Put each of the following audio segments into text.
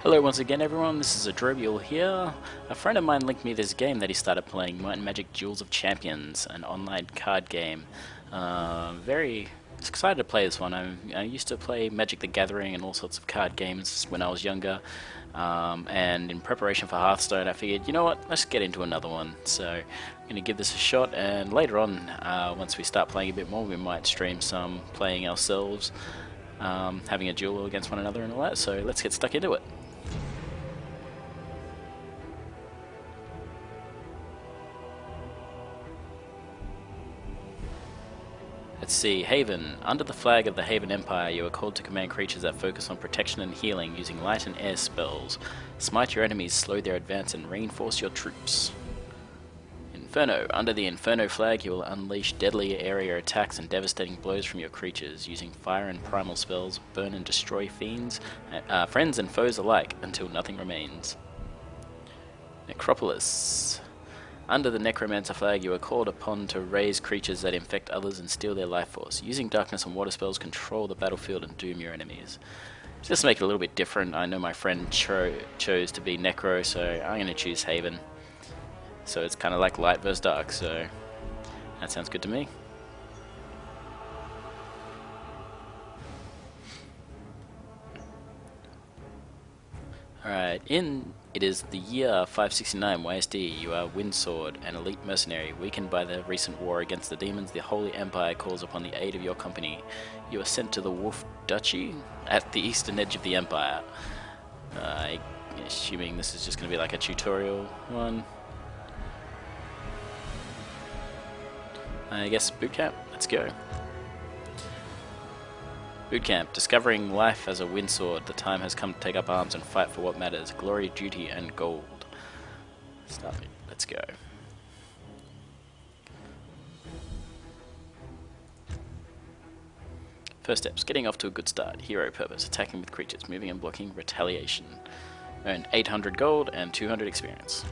Hello once again everyone, this is Adrobiel here. A friend of mine linked me this game that he started playing, Might and Magic Duels of Champions, an online card game. Very excited to play this one. I used to play Magic the Gathering and all sorts of card games when I was younger. And in preparation for Hearthstone I figured, you know what, let's get into another one. So I'm going to give this a shot, and later on, once we start playing a bit more, we might stream some playing ourselves, having a duel against one another and all that. So let's get stuck into it. Let's see, Haven. Under the flag of the Haven Empire, you are called to command creatures that focus on protection and healing using light and air spells. Smite your enemies, slow their advance, and reinforce your troops. Inferno. Under the Inferno flag, you will unleash deadly area attacks and devastating blows from your creatures, using fire and primal spells, burn and destroy friends and foes alike, until nothing remains. Necropolis. Under the Necromancer flag, you are called upon to raise creatures that infect others and steal their life force. Using darkness and water spells, control the battlefield and doom your enemies. Just to make it a little bit different, I know my friend chose to be Necro, so I'm going to choose Haven. So it's kind of like light versus dark, so that sounds good to me. Alright, it is the year 569 YSD. You are Windsword, an elite mercenary. Weakened by the recent war against the demons, the Holy Empire calls upon the aid of your company. You are sent to the Wolf Duchy at the eastern edge of the Empire. Assuming this is just going to be like a tutorial one. I guess bootcamp. Let's go. Bootcamp. Discovering life as a windsword. The time has come to take up arms and fight for what matters. Glory, duty, and gold. Start it. Let's go. First steps. Getting off to a good start. Hero purpose. Attacking with creatures. Moving and blocking. Retaliation. Earn 800 gold and 200 experience.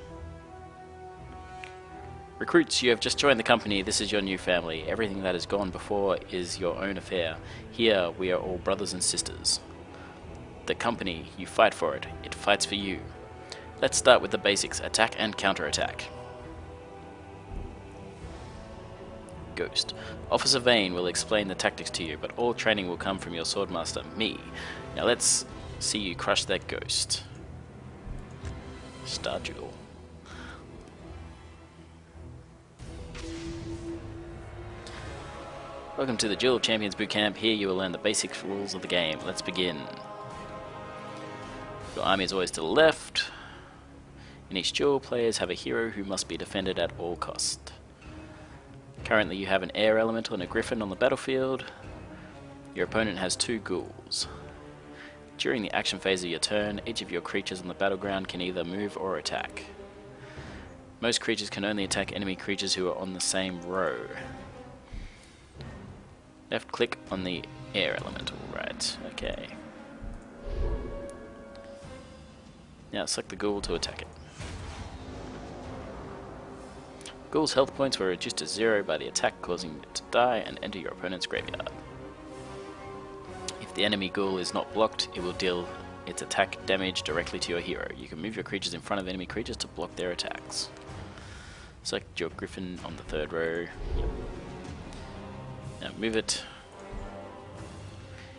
Recruits, you have just joined the company. This is your new family. Everything that has gone before is your own affair. Here, we are all brothers and sisters. The company, you fight for it. It fights for you. Let's start with the basics. Attack and counterattack. Ghost. Officer Vane will explain the tactics to you, but all training will come from your swordmaster, me. Now let's see you crush that ghost. Star Duel. Welcome to the Duel of Champions Bootcamp. Here you will learn the basic rules of the game. Let's begin. Your army is always to the left. In each duel, players have a hero who must be defended at all costs. Currently you have an air elemental and a griffin on the battlefield. Your opponent has 2 ghouls. During the action phase of your turn, each of your creatures on the battleground can either move or attack. Most creatures can only attack enemy creatures who are on the same row. Left click on the air elemental, right, okay. Now select the ghoul to attack it. Ghoul's health points were reduced to 0 by the attack, causing it to die and enter your opponent's graveyard. If the enemy ghoul is not blocked, it will deal its attack damage directly to your hero. You can move your creatures in front of enemy creatures to block their attacks. Select your griffin on the 3rd row. Yep. Now move it.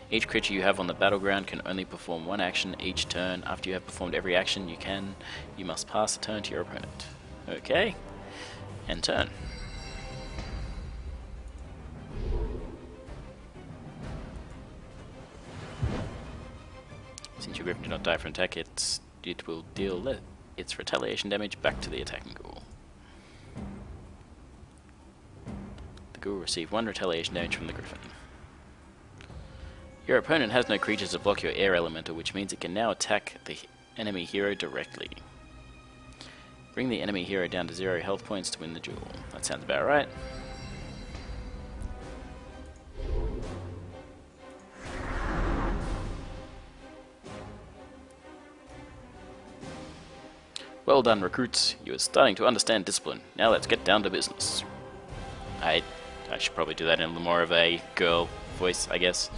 Each creature you have on the battleground can only perform 1 action each turn. After you have performed every action you must pass the turn to your opponent. Okay, and turn. Since your griffin did not die from attack, it will deal its retaliation damage back to the attacking ghoul. Ghoul will receive 1 retaliation damage from the griffin. Your opponent has no creatures to block your air elemental, which means it can now attack the enemy hero directly. Bring the enemy hero down to 0 health points to win the duel. That sounds about right. Well done, recruits. You are starting to understand discipline. Now let's get down to business. I should probably do that in more of a girl voice, I guess.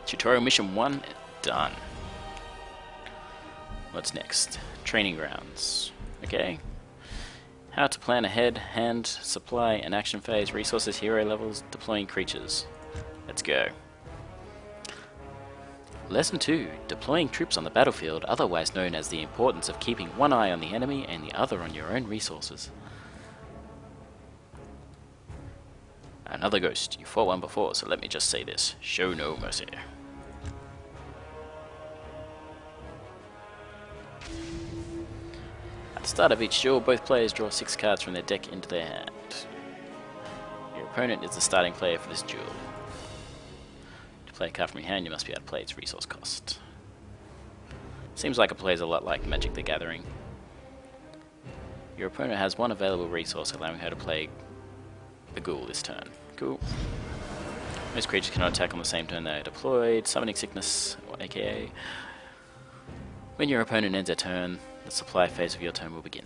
Tutorial Mission 1 Done. What's next? Training grounds. Okay. How to plan ahead, hand, supply, and action phase, resources, hero levels, deploying creatures. Let's go. Lesson 2. Deploying troops on the battlefield, otherwise known as the importance of keeping one eye on the enemy and the other on your own resources. Another ghost. You fought one before, so let me just say this. Show no mercy. At the start of each duel, both players draw 6 cards from their deck into their hand. Your opponent is the starting player for this duel. To play a card from your hand, you must be able to play its resource cost. Seems like it plays a lot like Magic the Gathering. Your opponent has one available resource, allowing her to play the ghoul this turn. Cool. Most creatures cannot attack on the same turn they are deployed. Summoning Sickness, or aka... When your opponent ends their turn, the supply phase of your turn will begin.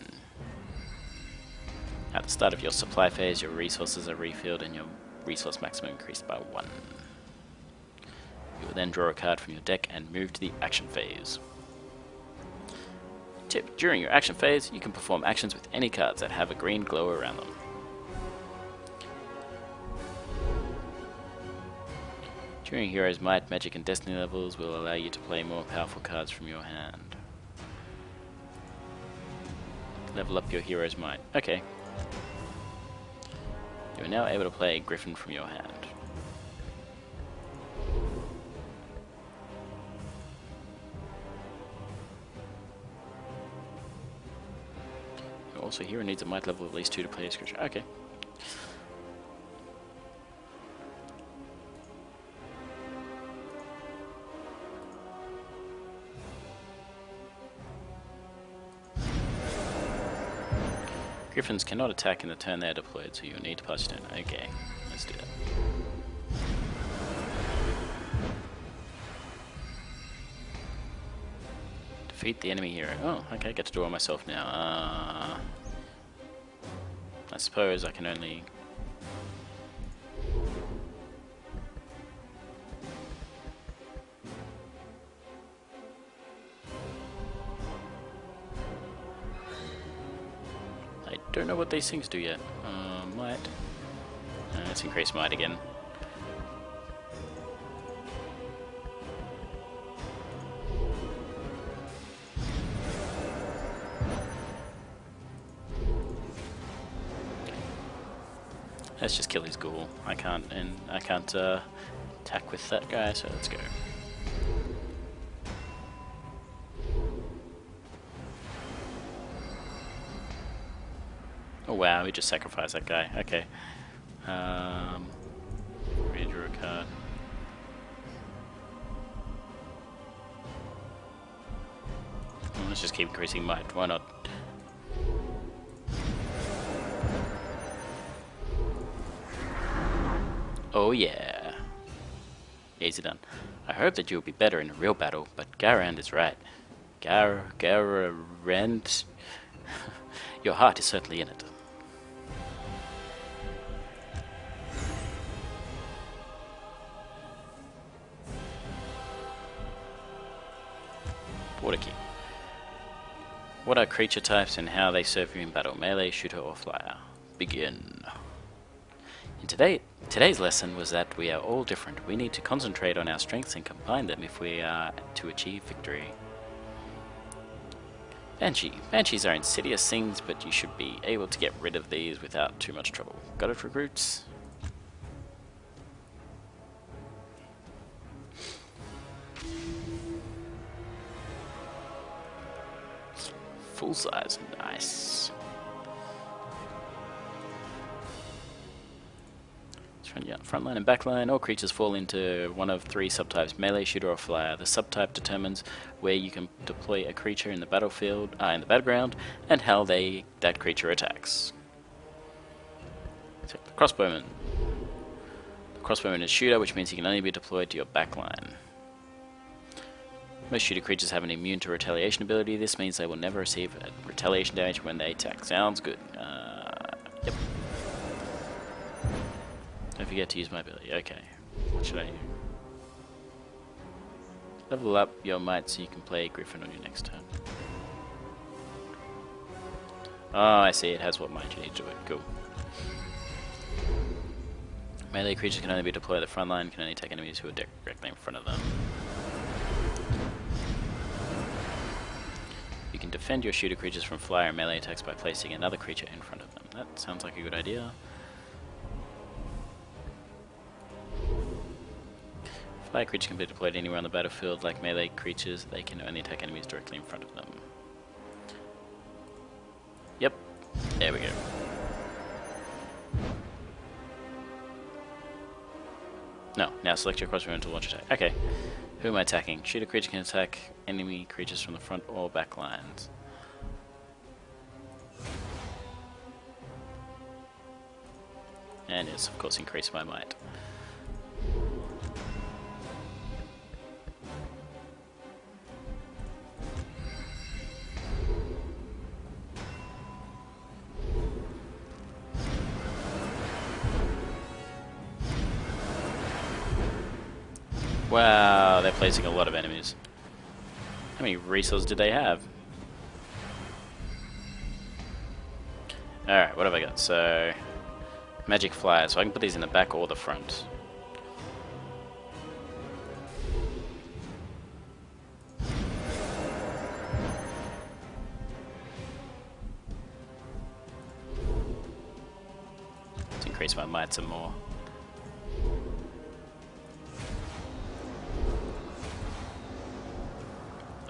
At the start of your supply phase, your resources are refilled and your resource maximum increased by 1. You will then draw a card from your deck and move to the action phase. Tip: during your action phase, you can perform actions with any cards that have a green glow around them. During Hero's Might, Magic and Destiny levels will allow you to play more powerful cards from your hand. Level up your Hero's Might. Okay. You are now able to play Griffin from your hand. Also, hero needs a might level of at least 2 to play this creature. Okay. Griffins cannot attack in the turn they are deployed, so you'll need to pass your turn. Okay, let's do that. Defeat the enemy hero. Oh, okay, I get to draw myself now. I suppose I can only... I don't know what these things do yet. Might. Let's increase might again. Let's just kill his ghoul. I can't attack with that guy, so let's go. Oh wow, we just sacrificed that guy. Okay. Redraw a card. Let's just keep increasing might. Why not? Oh yeah. Easy done. I hope that you'll be better in a real battle, but Garand is right. Garand. Your heart is certainly in it. Water King. What are creature types and how they serve you in battle? Melee, shooter, or flyer? Begin. In today's lesson was that we are all different. We need to concentrate on our strengths and combine them if we are to achieve victory. Banshee. Banshees are insidious things, but you should be able to get rid of these without too much trouble. Got it, recruits? Full size, nice. Frontline and backline, all creatures fall into one of 3 subtypes, melee, shooter, or flyer. The subtype determines where you can deploy a creature in the battlefield, in the battleground, and how that creature attacks. So, the crossbowman. The crossbowman is shooter, which means he can only be deployed to your backline. Most shooter creatures have an immune to retaliation ability. This means they will never receive retaliation damage when they attack. Sounds good. Yep. Don't forget to use my ability. Okay. What should I do? Level up your might so you can play Griffin on your next turn. Oh, I see. It has what might you need to do it. Cool. Melee creatures can only be deployed at the front line, can only attack enemies who are directly in front of them. You can defend your shooter creatures from flyer and melee attacks by placing another creature in front of them. That sounds like a good idea. Flyer creatures can be deployed anywhere on the battlefield. Like melee creatures, they can only attack enemies directly in front of them. Yep, there we go. No, now select your crossbow to launch attack. Okay, who am I attacking? Shooter creature can attack enemy creatures from the front or back lines. And yes, of course, increase my might. Wow, they're placing a lot of enemies. How many resources did they have? Alright, what have I got? So, magic flyers. So I can put these in the back or the front. Let's increase my might some more.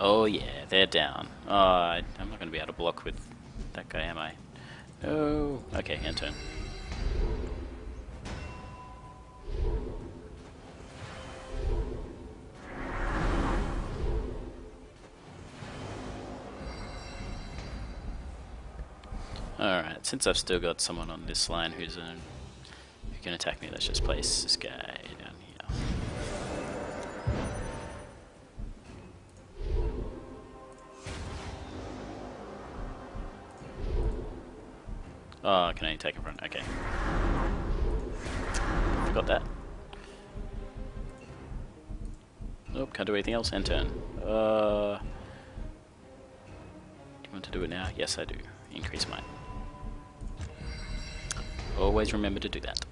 Oh yeah, they're down. Oh, I'm not going to be able to block with that guy, am I? No. Okay, end turn. Alright, since I've still got someone on this line who can attack me, let's just place this guy down here. Oh, I can only take in front. Okay. Forgot that. Nope, can't do anything else. End turn. Do you want to do it now? Yes, I do. Increase mine. Always remember to do that.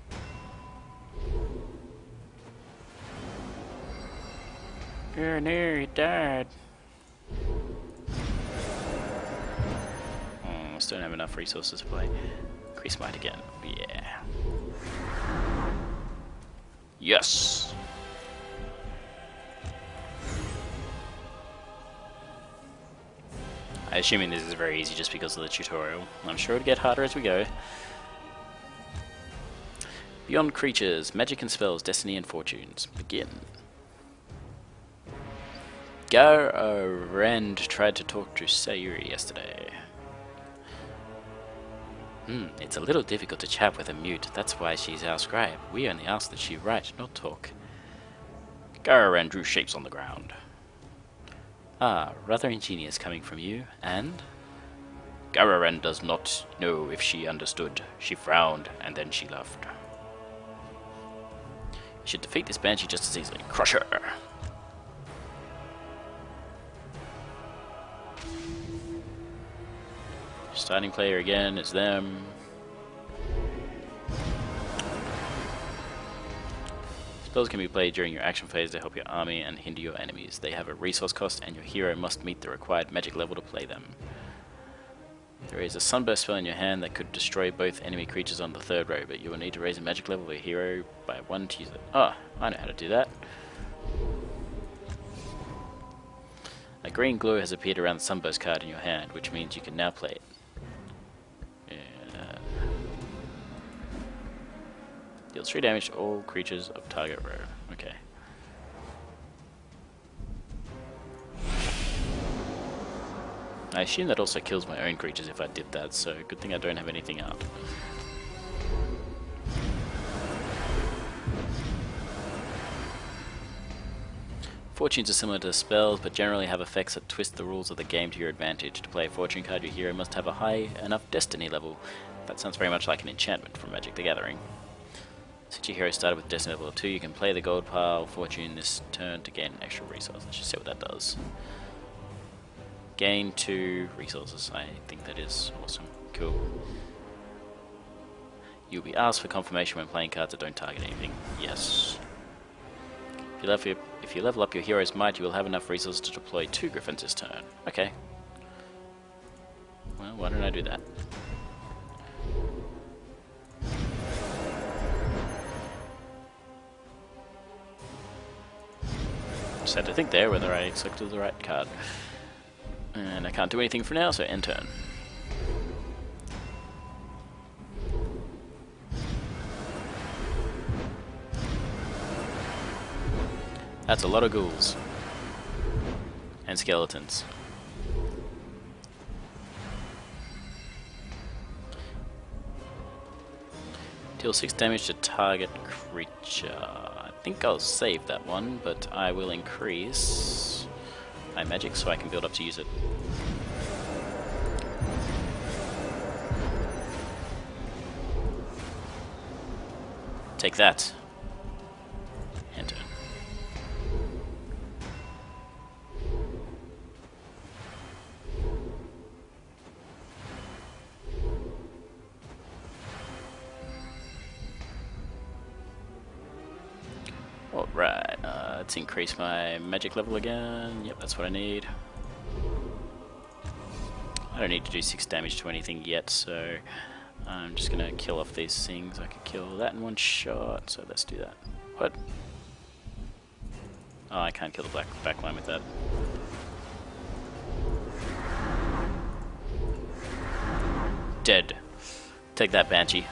Oh no, he died. Still don't have enough resources to play. Increase might again. Yeah. Yes! I'm assuming this is very easy just because of the tutorial. I'm sure it'll get harder as we go. Beyond creatures, magic and spells, destiny and fortunes. Begin. Garand tried to talk to Sayuri yesterday. It's a little difficult to chat with a mute. That's why she's our scribe. We only ask that she write, not talk. Garand drew shapes on the ground. Ah, rather ingenious coming from you, and? Garand does not know if she understood. She frowned, and then she laughed. You should defeat this banshee just as easily. Crush her! Starting player again is them. Spells can be played during your action phase to help your army and hinder your enemies. They have a resource cost and your hero must meet the required magic level to play them. There is a sunburst spell in your hand that could destroy both enemy creatures on the third row, but you will need to raise the magic level of your hero by 1 to use it. Oh, I know how to do that. A green glow has appeared around the sunburst card in your hand, which means you can now play it. Deals 3 damage to all creatures of target row. Okay. I assume that also kills my own creatures if I did that, so good thing I don't have anything out. Fortunes are similar to spells, but generally have effects that twist the rules of the game to your advantage. To play a fortune card, your hero must have a high enough destiny level. That sounds very much like an enchantment from Magic the Gathering. Since your hero started with Destiny level 2, you can play the gold pile fortune this turn to gain an extra resource. Let's just see what that does. Gain 2 resources. I think that is awesome. Cool. You'll be asked for confirmation when playing cards that don't target anything. Yes. If you level up your hero's might, you will have enough resources to deploy 2 griffins this turn. Okay. Well, why don't I do that? Just had to think there whether I selected the right card. And I can't do anything for now, so end turn. That's a lot of ghouls. And skeletons. Deal 6 damage to target creature. I think I'll save that one, but I will increase my magic so I can build up to use it. Take that. Enter. Alright, let's increase my magic level again. Yep, that's what I need. I don't need to do 6 damage to anything yet, so I'm just gonna kill off these things. I could kill that in one shot, so let's do that. What? Oh, I can't kill the back line with that. Dead. Take that, Banshee.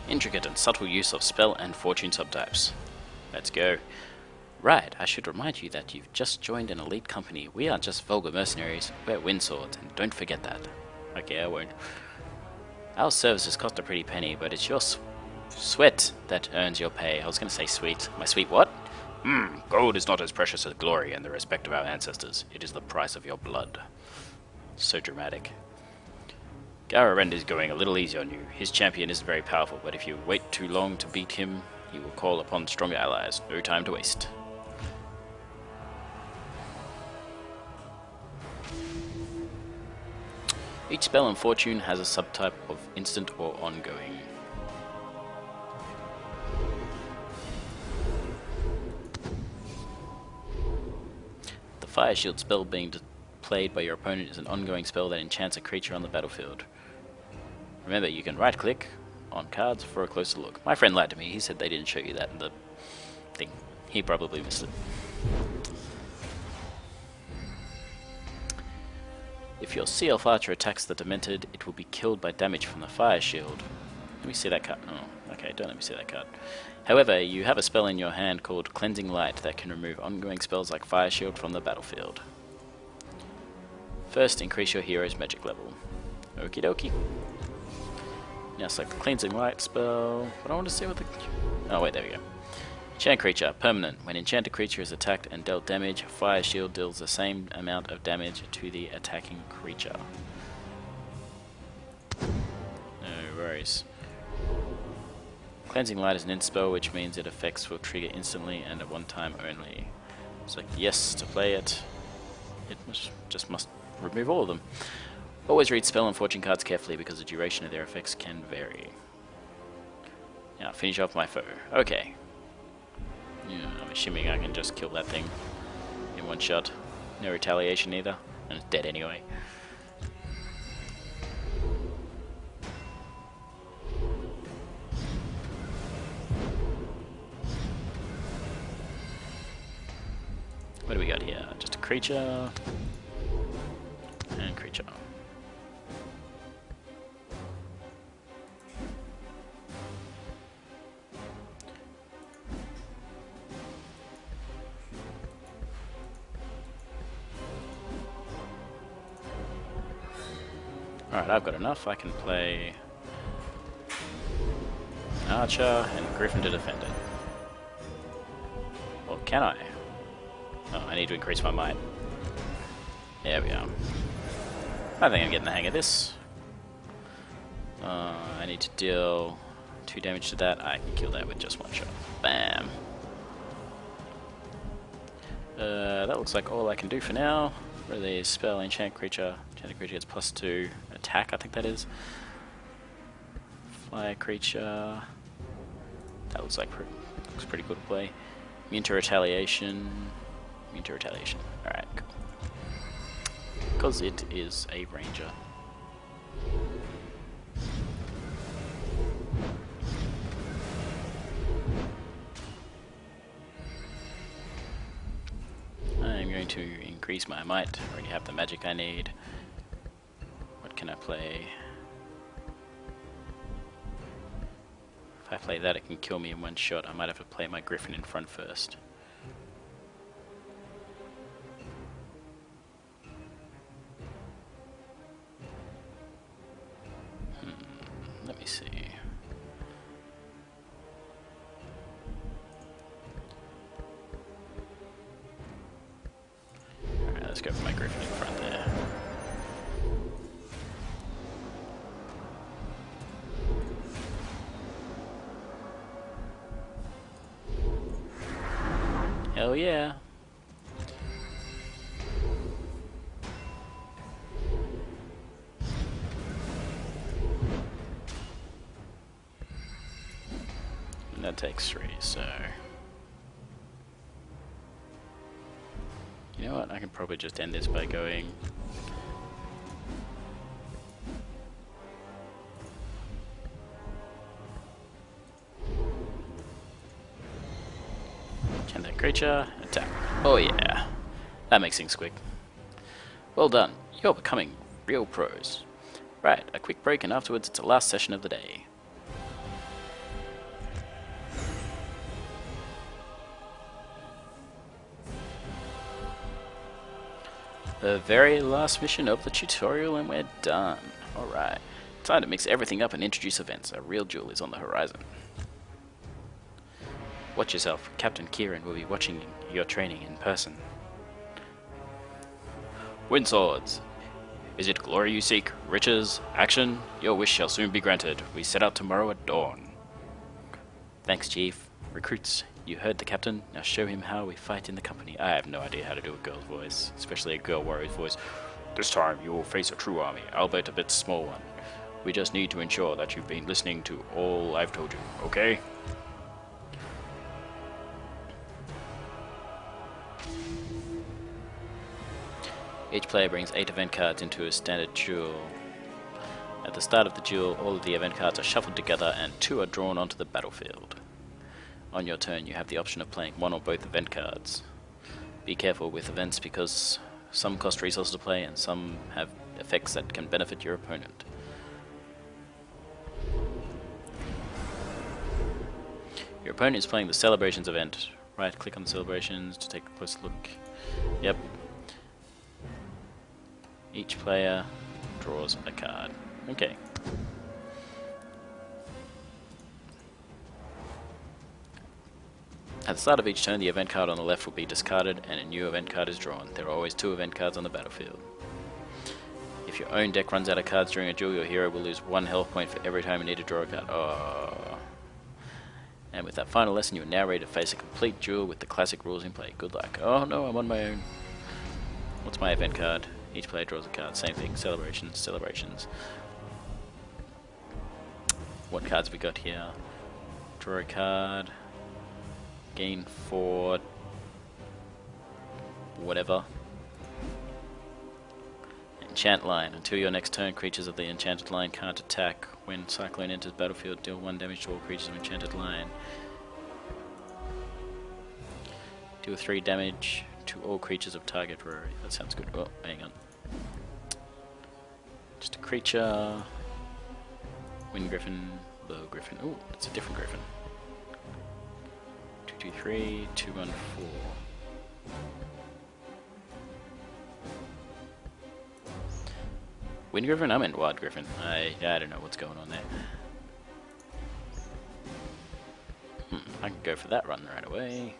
Intricate and subtle use of spell and fortune subtypes. Let's go. Right, I should remind you that you've just joined an elite company. We aren't just vulgar mercenaries, we're windswords, and don't forget that. Okay, I won't. Our services cost a pretty penny, but it's your sweat that earns your pay. I was gonna say sweet. My sweet what? Gold is not as precious as glory and the respect of our ancestors. It is the price of your blood. So dramatic. Gararend is going a little easy on you. His champion isn't very powerful, but if you wait too long to beat him, he will call upon stronger allies. No time to waste. Each spell and fortune has a subtype of instant or ongoing. The Fire Shield spell being played by your opponent is an ongoing spell that enchants a creature on the battlefield. Remember, you can right-click on cards for a closer look. My friend lied to me. He said they didn't show you that in the thing. He probably missed it. If your Sea Elf Archer attacks the Demented, it will be killed by damage from the Fire Shield. Let me see that card. Oh, okay, don't let me see that card. However, you have a spell in your hand called Cleansing Light that can remove ongoing spells like Fire Shield from the battlefield. First, increase your hero's magic level. Okie dokie. Now select the Cleansing Light spell, but I want to see what the... Oh wait, there we go. Enchant creature, permanent. When enchanted creature is attacked and dealt damage, Fire Shield deals the same amount of damage to the attacking creature. No worries. Cleansing Light is an instant spell, which means its effects will trigger instantly and at one time only. Select yes to play it. It must remove all of them. Always read spell and fortune cards carefully because the duration of their effects can vary. Now finish off my foe. Okay. Yeah, I'm assuming I can just kill that thing in one shot. No retaliation either, and it's dead anyway. What do we got here? Just a creature and creature. Alright, I've got enough. I can play Archer and Griffin to defend it. Or can I? Oh, I need to increase my might. There we are. I think I'm getting the hang of this. I need to deal 2 damage to that. I can kill that with just 1 shot. Bam. That looks like all I can do for now. Really, spell, enchant creature. Enchanted creature gets +2 attack, I think that is. Fire creature. That looks pretty cool to play. Immune to retaliation. Immune to retaliation. Alright, cool. Because it is a ranger. I'm going to increase my might. I already have the magic I need. What can I play? If I play that, it can kill me in 1 shot. I might have to play my griffin in front first. Let me see. Alright, let's go for my griffin in front there. Hell yeah. And that takes 3, so... You know what, I can probably just end this by going... Can that creature attack? Oh yeah, that makes things quick. Well done, you're becoming real pros. Right, a quick break and afterwards it's the last session of the day. The very last mission of the tutorial and we're done. Alright, time to mix everything up and introduce events. A real duel is on the horizon. Watch yourself, Captain Kieran will be watching your training in person. Wind swords. Is it glory you seek? Riches? Action? Your wish shall soon be granted. We set out tomorrow at dawn. Thanks, Chief. Recruits, you heard the captain. Now show him how we fight in the company. I have no idea how to do a girl's voice, especially a girl warrior's voice. This time you will face a true army, albeit a bit small one. We just need to ensure that you've been listening to all I've told you, okay? Each player brings 8 event cards into a standard duel. At the start of the duel, all of the event cards are shuffled together and 2 are drawn onto the battlefield. On your turn, you have the option of playing 1 or both event cards. Be careful with events because some cost resources to play and some have effects that can benefit your opponent. Your opponent is playing the Celebrations event. Right click on the Celebrations to take a closer look. Yep. Each player draws a card. Okay. At the start of each turn, the event card on the left will be discarded and a new event card is drawn. There are always 2 event cards on the battlefield. If your own deck runs out of cards during a duel, your hero will lose 1 health point for every time you need to draw a card. Oh. And with that final lesson, you are now ready to face a complete duel with the classic rules in play. Good luck. Oh no, I'm on my own. What's my event card? Each player draws a card. Same thing. Celebrations. Celebrations. What cards have we got here? Draw a card. Gain 4. Whatever. Enchant line. Until your next turn, creatures of the enchanted line can't attack. When Cyclone enters battlefield, deal 1 damage to all creatures of enchanted line. Deal 3 damage to all creatures of target row. That sounds good. Oh, hang on. Just a creature. Wind Griffin, Blow Griffin. Oh, it's a different Griffin. 2, 2, 3, 2, 1, 4. Wind Griffin? I meant Wild Griffin. I don't know what's going on there. I can go for that run right away.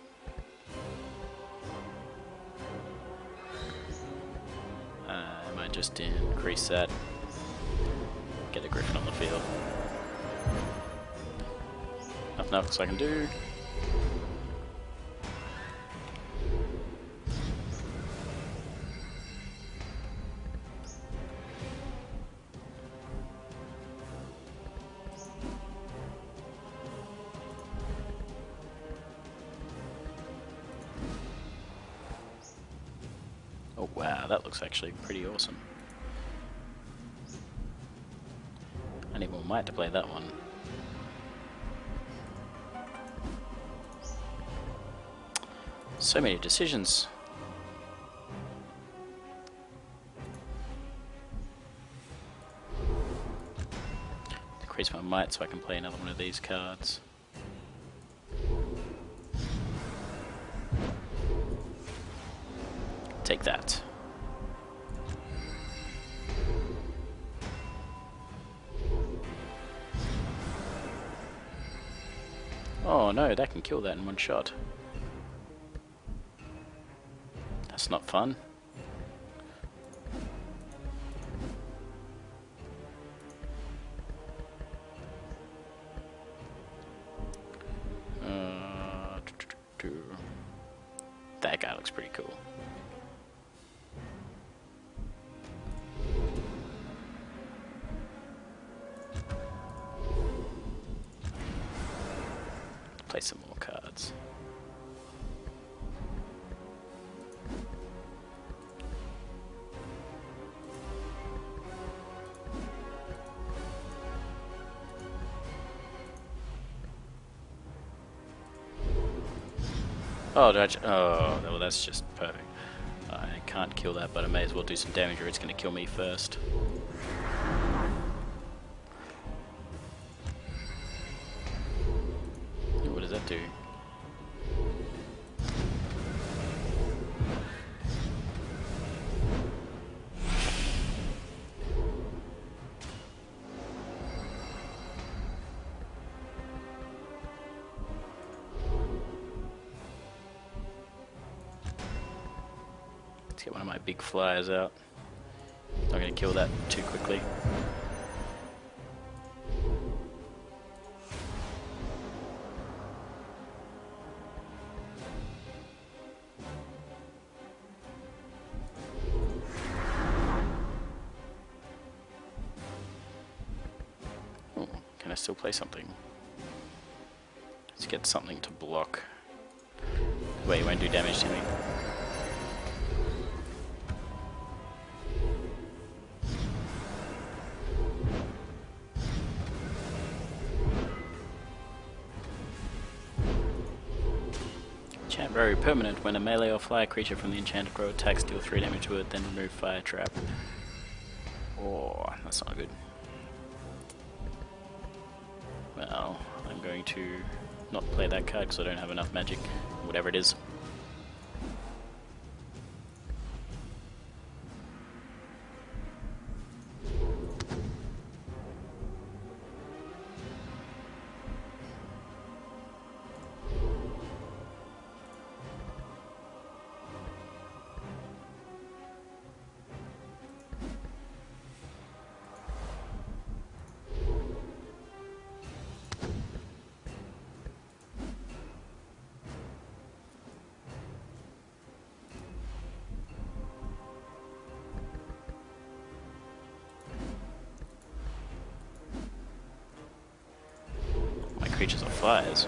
might just increase that. Get a Griffin on the field. Nothing else I can do. Oh wow, that looks actually pretty awesome. I need more might to play that one. So many decisions. Decrease my might so I can play another one of these cards. Take that. Oh no, that can kill that in one shot. That's not fun. That guy looks pretty cool. Play some more cards. Oh, well, that's just perfect. I can't kill that, but I may as well do some damage or it's going to kill me first. What does that do? Let's get one of my big flyers out. Not going to kill that too quickly. Oh, can I still play something? Let's get something to block. Wait, it won't do damage to me. Very permanent. When a melee or fire creature from the enchanted row attacks, deal 3 damage to it, then remove fire trap. Oh, that's not good. Well, I'm going to not play that card because I don't have enough magic, whatever it is. Creatures are flyers.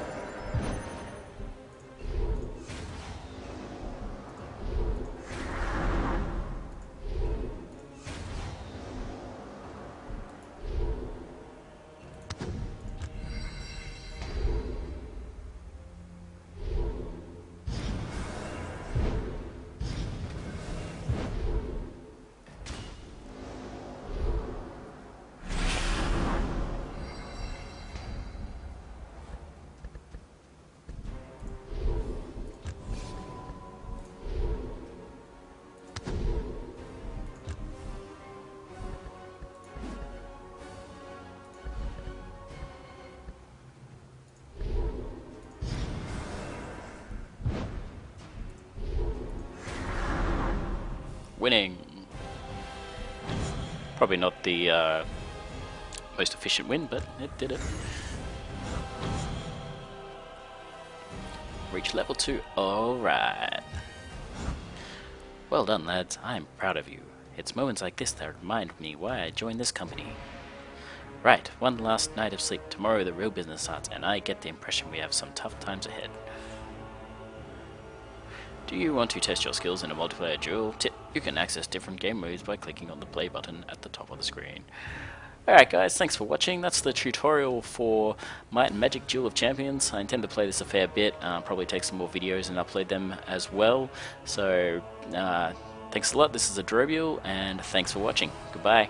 Winning. Probably not the most efficient win, but it did it. Reach level 2. Alright. Well done, lads. I am proud of you. It's moments like this that remind me why I joined this company. Right, one last night of sleep. Tomorrow the real business starts, and I get the impression we have some tough times ahead. Do you want to test your skills in a multiplayer duel? Tip, you can access different game modes by clicking on the play button at the top of the screen. Alright guys, thanks for watching. That's the tutorial for Might and Magic Duel of Champions. I intend to play this a fair bit, probably take some more videos and upload them as well. So, thanks a lot. This is Adrobiel, and thanks for watching. Goodbye.